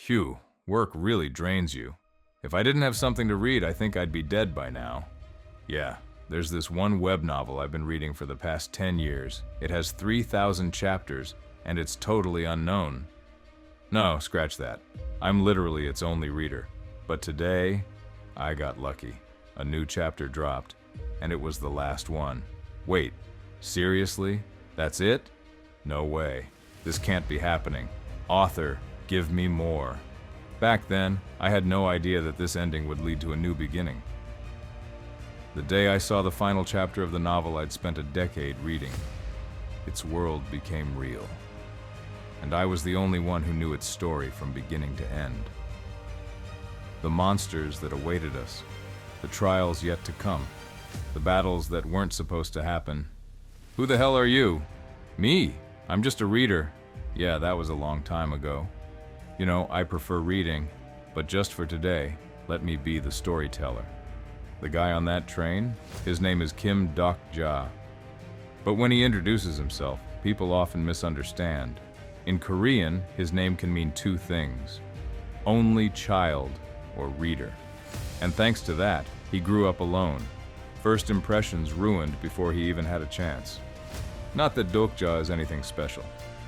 Phew, work really drains you. If I didn't have something to read, I think I'd be dead by now. Yeah, there's this one web novel I've been reading for the past 10 years. It has 3,000 chapters, and it's totally unknown. No, scratch that. I'm literally its only reader. But today, I got lucky. A new chapter dropped, and it was the last one. Wait, seriously? That's it? No way. This can't be happening. Author, give me more. Back then, I had no idea that this ending would lead to a new beginning. The day I saw the final chapter of the novel I'd spent a decade reading, its world became real. And I was the only one who knew its story from beginning to end. The monsters that awaited us, the trials yet to come, the battles that weren't supposed to happen. Who the hell are you? Me? I'm just a reader. Yeah, that was a long time ago. You know, I prefer reading, but just for today, let me be the storyteller. The guy on that train, his name is Kim Dokja. But when he introduces himself, people often misunderstand. In Korean, his name can mean two things: only child or reader. And thanks to that, he grew up alone. First impressions ruined before he even had a chance. Not that Dokja is anything special.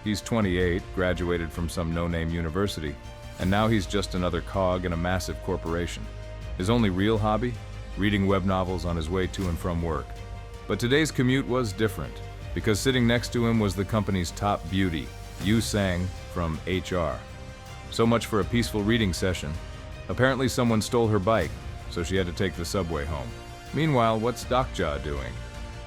He's 28, graduated from some no-name university, and now he's just another cog in a massive corporation. His only real hobby? Reading web novels on his way to and from work. But today's commute was different, because sitting next to him was the company's top beauty, Yu Sang from HR. So much for a peaceful reading session. Apparently someone stole her bike, so she had to take the subway home. Meanwhile, what's Dokja doing?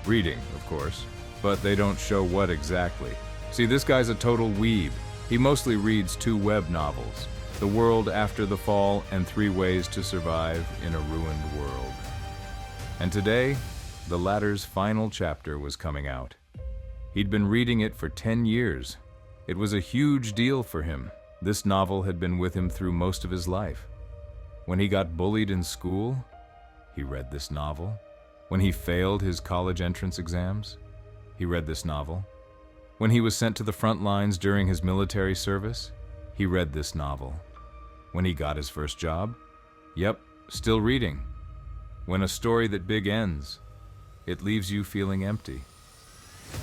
Reading, of course, but they don't show what exactly. See, this guy's a total weeb. He mostly reads two web novels, The World After the Fall and 3 Ways to Survive in a Ruined World. And today, the latter's final chapter was coming out. He'd been reading it for 10 years. It was a huge deal for him. This novel had been with him through most of his life. When he got bullied in school, he read this novel. When he failed his college entrance exams, he read this novel. When he was sent to the front lines during his military service, he read this novel. When he got his first job, yep, still reading. When a story that big ends, it leaves you feeling empty.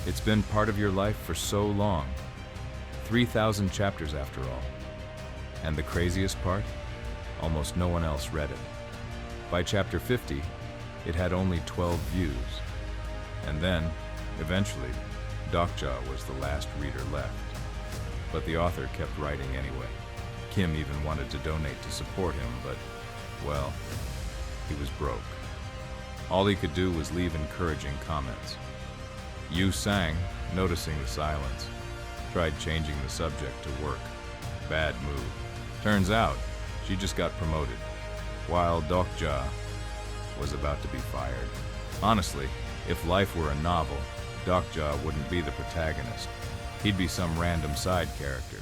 It's been part of your life for so long. 3,000 chapters after all. And the craziest part? Almost no one else read it. By chapter 50, it had only 12 views. And then, eventually, Dokja was the last reader left. But the author kept writing anyway. Kim even wanted to donate to support him, but, well, he was broke. All he could do was leave encouraging comments. Yu Sang, noticing the silence, tried changing the subject to work. Bad move. Turns out, she just got promoted, while Dokja was about to be fired. Honestly, if life were a novel, Dokja wouldn't be the protagonist. He'd be some random side character.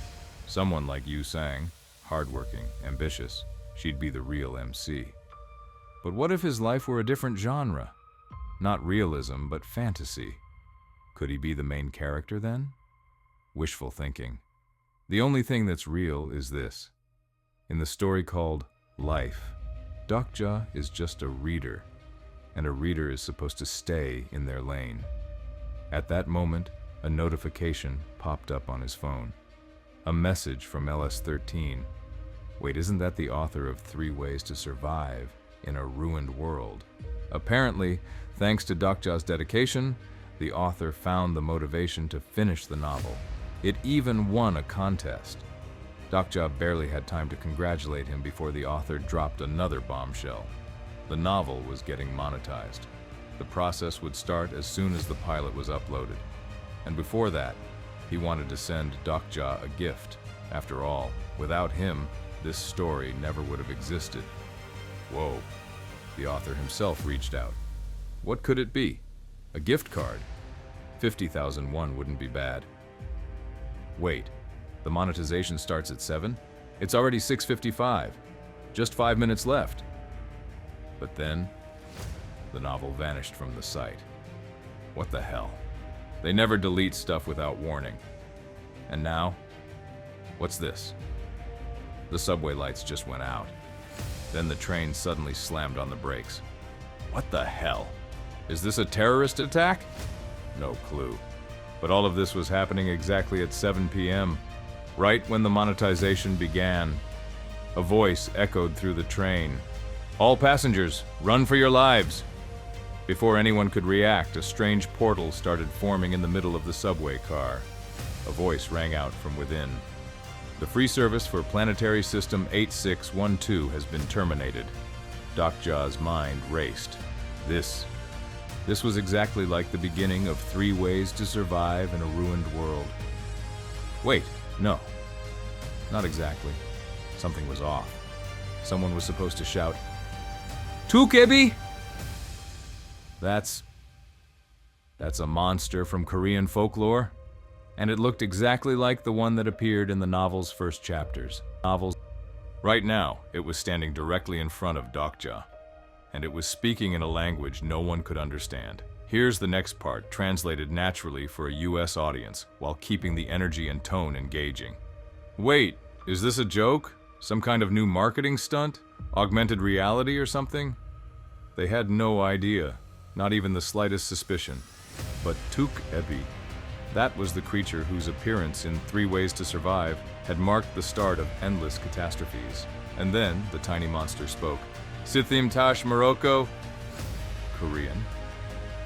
Someone like Yu Sang, hardworking, ambitious. She'd be the real MC. But what if his life were a different genre? Not realism, but fantasy. Could he be the main character then? Wishful thinking. The only thing that's real is this. In the story called Life, Dokja is just a reader, and a reader is supposed to stay in their lane. At that moment, a notification popped up on his phone. A message from LS-13. Wait, isn't that the author of 3 Ways to Survive in a Ruined World? Apparently, thanks to Dokja's dedication, the author found the motivation to finish the novel. It even won a contest. Dokja barely had time to congratulate him before the author dropped another bombshell. The novel was getting monetized. The process would start as soon as the pilot was uploaded. And before that, he wanted to send Dokja a gift. After all, without him, this story never would have existed. Whoa. The author himself reached out. What could it be? A gift card? 50,000 won wouldn't be bad. Wait, the monetization starts at 7? It's already 6:55. Just 5 minutes left. But then, the novel vanished from the site. What the hell? They never delete stuff without warning. And now, what's this? The subway lights just went out. Then the train suddenly slammed on the brakes. What the hell? Is this a terrorist attack? No clue. But all of this was happening exactly at 7 p.m., right when the monetization began. A voice echoed through the train. All passengers, run for your lives! Before anyone could react, a strange portal started forming in the middle of the subway car. A voice rang out from within. The free service for Planetary System 8612 has been terminated. Dokja's mind raced. This was exactly like the beginning of 3 Ways to Survive in a Ruined World. Wait, no. Not exactly. Something was off. Someone was supposed to shout, "Tukebi!" That's a monster from Korean folklore, and it looked exactly like the one that appeared in the novel's first chapters. Right now, it was standing directly in front of Dokja, and it was speaking in a language no one could understand. Here's the next part, translated naturally for a US audience, while keeping the energy and tone engaging. Wait, is this a joke? Some kind of new marketing stunt? Augmented reality or something? They had no idea, not even the slightest suspicion. But Tuk-Ebi, that was the creature whose appearance in 3 Ways to Survive had marked the start of endless catastrophes. And then the tiny monster spoke. Sithim Tash Morocco? Korean?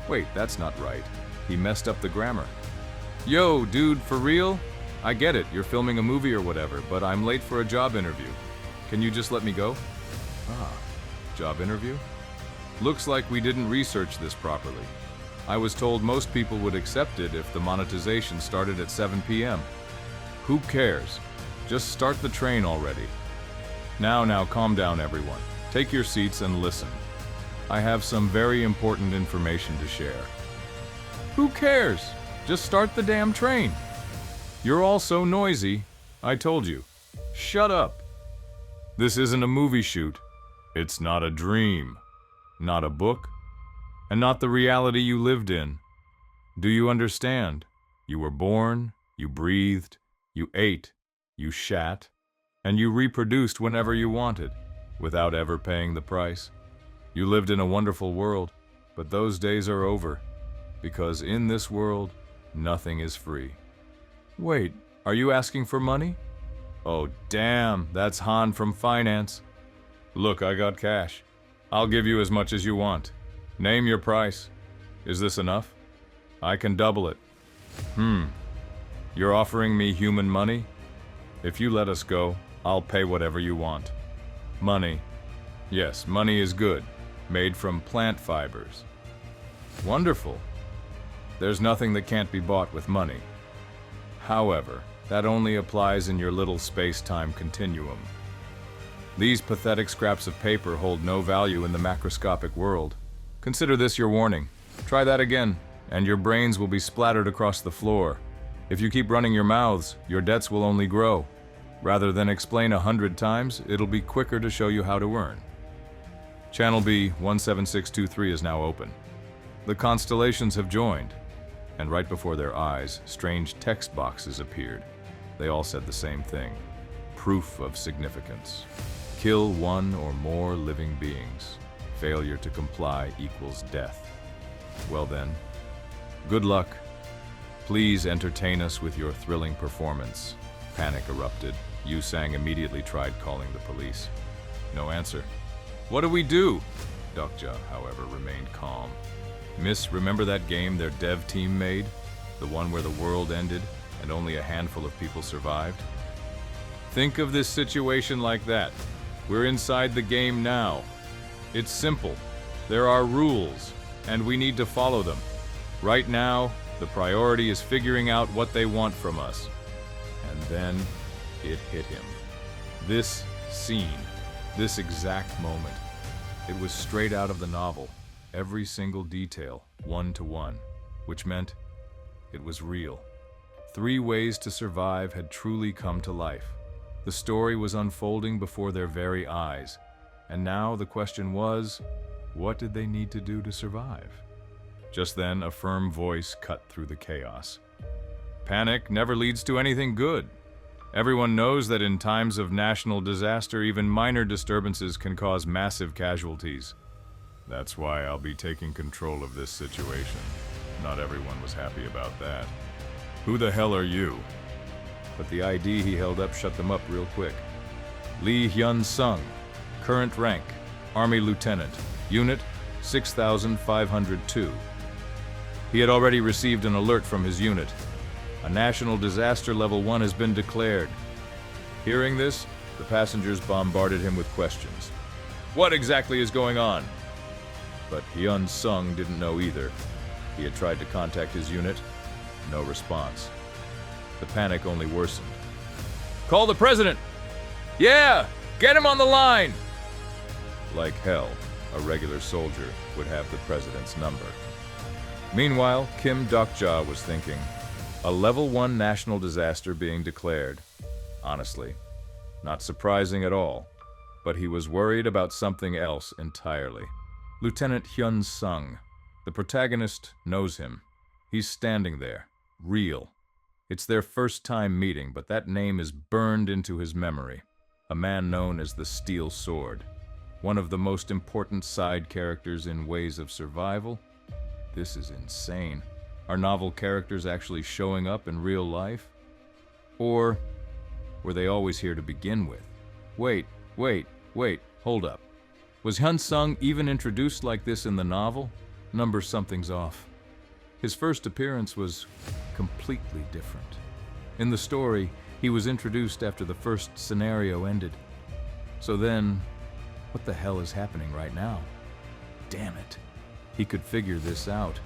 Wait, that's not right. He messed up the grammar. Yo, dude, for real? I get it, you're filming a movie or whatever, but I'm late for a job interview. Can you just let me go? Ah, job interview? Looks like we didn't research this properly. I was told most people would accept it if the monetization started at 7 p.m. Who cares? Just start the train already. Now, calm down, everyone. Take your seats and listen. I have some very important information to share. Who cares? Just start the damn train. You're all so noisy. I told you. Shut up. This isn't a movie shoot. It's not a dream. Not a book. And not the reality you lived in. Do you understand? You were born, you breathed, you ate, you shat, and you reproduced whenever you wanted, without ever paying the price. You lived in a wonderful world, but those days are over, because in this world, nothing is free. Wait, are you asking for money? Oh damn, that's Han from finance. Look, I got cash. I'll give you as much as you want. Name your price. Is this enough? I can double it. You're offering me human money? If you let us go, I'll pay whatever you want. Money. Yes, money is good. Made from plant fibers. Wonderful. There's nothing that can't be bought with money. However, that only applies in your little space-time continuum. These pathetic scraps of paper hold no value in the macroscopic world. Consider this your warning. Try that again, and your brains will be splattered across the floor. If you keep running your mouths, your debts will only grow. Rather than explain 100 times, it'll be quicker to show you how to earn. Channel B 17623 is now open. The constellations have joined, and right before their eyes, strange text boxes appeared. They all said the same thing. Proof of significance. Kill 1 or more living beings. Failure to comply equals death. Well then, good luck. Please entertain us with your thrilling performance. Panic erupted. Yu Sang immediately tried calling the police. No answer. What do we do? Dokja, however, remained calm. Miss, remember that game their dev team made? The one where the world ended and only a handful of people survived? Think of this situation like that. We're inside the game now. It's simple. There are rules, and we need to follow them. Right now, the priority is figuring out what they want from us. And then it hit him. This scene, this exact moment. It was straight out of the novel. Every single detail, 1-to-1, which meant it was real. 3 Ways to Survive had truly come to life. The story was unfolding before their very eyes. And now the question was, what did they need to do to survive? Just then, a firm voice cut through the chaos. Panic never leads to anything good. Everyone knows that in times of national disaster, even minor disturbances can cause massive casualties. That's why I'll be taking control of this situation. Not everyone was happy about that. Who the hell are you? But the ID he held up shut them up real quick. Lee Hyun-sung, current rank, Army Lieutenant, Unit 6502. He had already received an alert from his unit. A national disaster level 1 has been declared. Hearing this, the passengers bombarded him with questions. What exactly is going on? But Hyun-sung didn't know either. He had tried to contact his unit. No response. The panic only worsened. Call the president! Yeah! Get him on the line! Like hell, a regular soldier would have the president's number. Meanwhile, Kim Dokja was thinking, a level 1 national disaster being declared. Honestly, not surprising at all, but he was worried about something else entirely. Lieutenant Hyun-sung, the protagonist, knows him. He's standing there, real. It's their first time meeting, but that name is burned into his memory. A man known as the Steel Sword, one of the most important side characters in Ways of Survival. This is insane. Are novel characters actually showing up in real life? Or were they always here to begin with? Wait, hold up. Was Hyun-sung even introduced like this in the novel? Something's off. His first appearance was completely different. In the story, he was introduced after the first scenario ended. So then, what the hell is happening right now? Damn it. He could figure this out.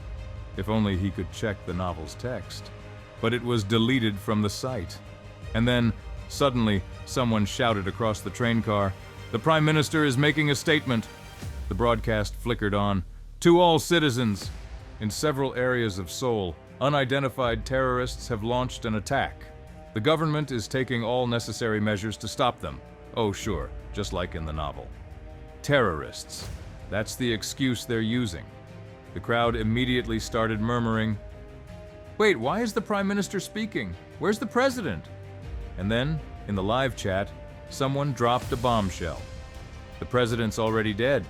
If only he could check the novel's text. But it was deleted from the site. And then, suddenly, someone shouted across the train car, "The Prime Minister is making a statement." The broadcast flickered on. To all citizens, in several areas of Seoul, unidentified terrorists have launched an attack. The government is taking all necessary measures to stop them. Oh, sure, just like in the novel. Terrorists. That's the excuse they're using. The crowd immediately started murmuring, "Wait, why is the Prime Minister speaking? Where's the President?" And then, in the live chat, someone dropped a bombshell. The President's already dead.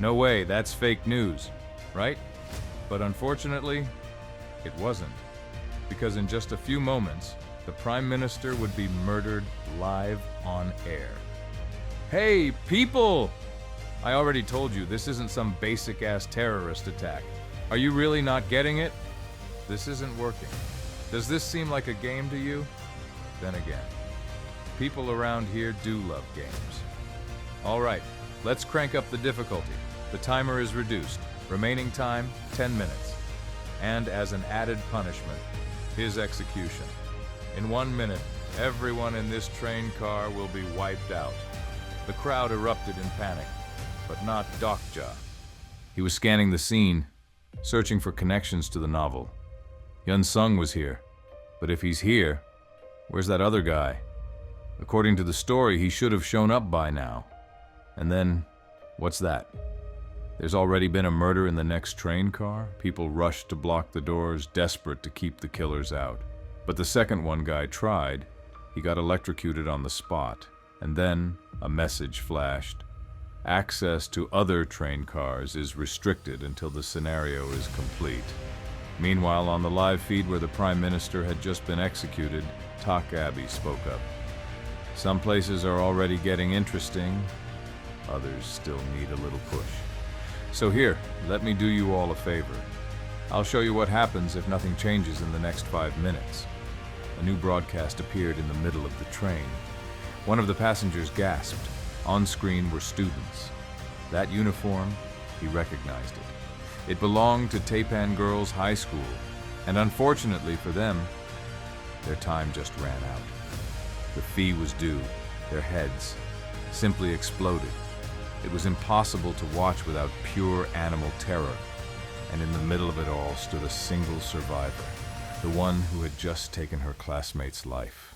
No way, that's fake news, right? But unfortunately, it wasn't. Because in just a few moments, the Prime Minister would be murdered live on air. Hey, people! I already told you, this isn't some basic-ass terrorist attack. Are you really not getting it? This isn't working. Does this seem like a game to you? Then again, people around here do love games. All right, let's crank up the difficulty. The timer is reduced. Remaining time, 10 minutes. And as an added punishment, his execution. In 1 minute, everyone in this train car will be wiped out. The crowd erupted in panic, but not Dokja. He was scanning the scene, searching for connections to the novel. Hyun-sung was here, but if he's here, where's that other guy? According to the story, he should have shown up by now. And then, what's that? There's already been a murder in the next train car. People rushed to block the doors, desperate to keep the killers out. But the second one guy tried. He got electrocuted on the spot. And then a message flashed. Access to other train cars is restricted until the scenario is complete. Meanwhile, on the live feed where the Prime Minister had just been executed, Tak Abbey spoke up. Some places are already getting interesting. Others still need a little push. So here, let me do you all a favor. I'll show you what happens if nothing changes in the next 5 minutes. A new broadcast appeared in the middle of the train. One of the passengers gasped. On screen were students. That uniform, he recognized it. It belonged to Taepan Girls High School, and unfortunately for them, their time just ran out. The fee was due. Their heads simply exploded. It was impossible to watch without pure animal terror, and in the middle of it all stood a single survivor, the one who had just taken her classmate's life.